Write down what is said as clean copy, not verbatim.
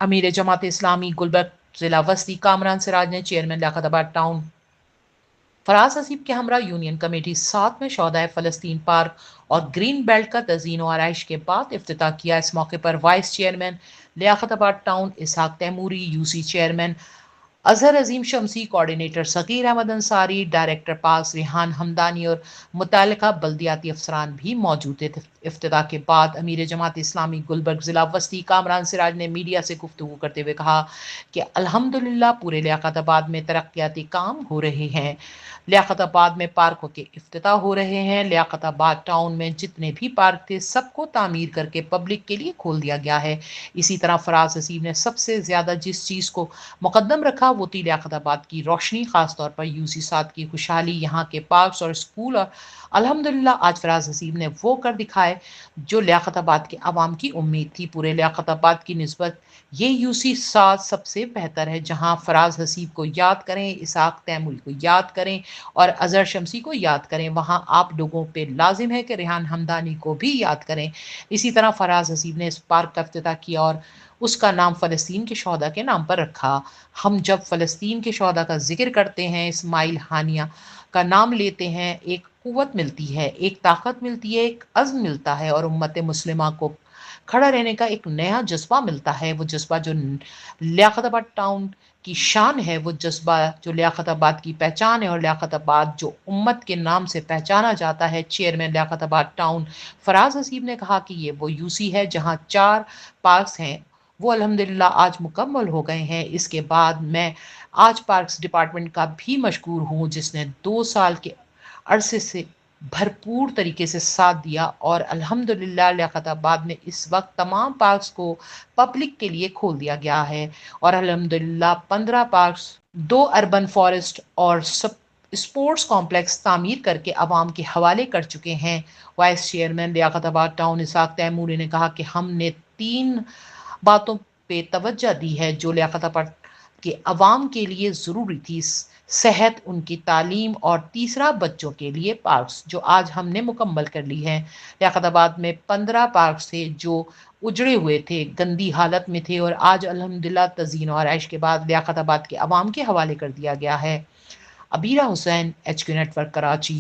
अमीर जमात इस्लामी गुलबर्ग जिला वस्ती कामरान सिराज ने चेयरमैन लियाकताबाद टाउन फराज हसीब के हमरा यूनियन कमेटी साथ में शौदा फ़लस्तीन पार्क और ग्रीन बेल्ट का तज़ीन व आरइश के बाद इफ्तिताह किया। इस मौके पर वाइस चेयरमैन लियाकताबाद टाउन इसहाक तैमूरी, यूसी चेयरमैन अजहर अजीम शमसी, कोऑर्डिनेटर सकीर अहमद अंसारी, डायरेक्टर पास रिहान हमदानी और मुतल्लिका बल्दियाती अफसरान भी मौजूद थे। इफ्तिताह के बाद अमीर जमात इस्लामी गुलबर्ग जिला वस्ती कामरान सिराज ने मीडिया से गुफ्तगू करते हुए कहा कि अल्हम्दुलिल्लाह पूरे लियाकताबाद में तरक्याती काम हो रहे हैं। लियाकताबाद में पार्कों के इफ्तिताह हो रहे हैं। लियाकताबाद टाउन में जितने भी पार्क थे सबको तामीर करके पब्लिक के लिए खोल दिया गया है। इसी तरह फराज हसीब ने सबसे ज़्यादा जिस चीज़ को मुकद्दम रखा वो थी लियाकताबाद की रोशनी, खासतौर पर यूसी सात की खुशहाली, यहाँ के पार्क्स और स्कूल। और अल्हम्दुलिल्लाह आज फराज हसीब ने वो कर दिखाए जो लियाकताबाद के अवाम की उम्मीद थी। पूरे लियाकताबाद की निस्बत ये यूसी सात सबसे बेहतर है। जहाँ फराज हसीब को याद करें, इसहाक तैमूरी को याद करें और अजहर शमसी को याद करें, वहाँ आप लोगों पे लाजिम है कि रेहान हमदानी को भी याद करें। इसी तरह फराज हसीब ने इस पार्क का इफ्तिताह किया और उसका नाम फ़लस्तीन के शहदा के नाम पर रखा। हम जब फ़लस्तीन के शहदा का जिक्र करते हैं, इस्माइल हानिया का नाम लेते हैं, एक कुव्वत मिलती है, एक ताकत मिलती है, एक अज़्म मिलता है और उम्मत मुस्लिमा को खड़ा रहने का एक नया जज्बा मिलता है। वो जज्बा जो लियाकताबाद टाउन की शान है, वो जज्बा जो लियाकताबाद की पहचान है और लियाकताबाद जो उम्मत के नाम से पहचाना जाता है। चेयरमैन लियाकताबाद टाउन फराज हसीब ने कहा कि ये वो यूसी है जहाँ 4 पार्क्स हैं, वो अल्हम्दुलिल्लाह आज मुकम्मल हो गए हैं। इसके बाद मैं आज पार्क्स डिपार्टमेंट का भी मशकूर हूँ जिसने 2 साल के अरसे से भरपूर तरीके से साथ दिया और अल्हम्दुलिल्लाह लियाकताबाद में इस वक्त तमाम पार्क्स को पब्लिक के लिए खोल दिया गया है और अल्हम्दुलिल्लाह 15 पार्क्स, 2 अर्बन फॉरेस्ट और सब स्पोर्ट्स कॉम्प्लेक्स तामीर करके आवाम के हवाले कर चुके हैं। वाइस चेयरमैन लियाकताबाद टाउन इसहाक तैमूरी ने कहा कि हमने 3 बातों पे तवज्जो दी है जो लियाकताबाद के अवाम के लिए ज़रूरी थी। सेहत, उनकी तालीम और तीसरा बच्चों के लिए पार्क्स जो आज हमने मुकम्मल कर ली है। लियाकताबाद में 15 पार्क्स थे जो उजड़े हुए थे, गंदी हालत में थे और आज अल्हम्दुलिल्लाह तज़ीन और आरइश के बाद लियाकताबाद के अवाम के हवाले कर दिया गया है। Abira Hussain, HQ network, Karachi.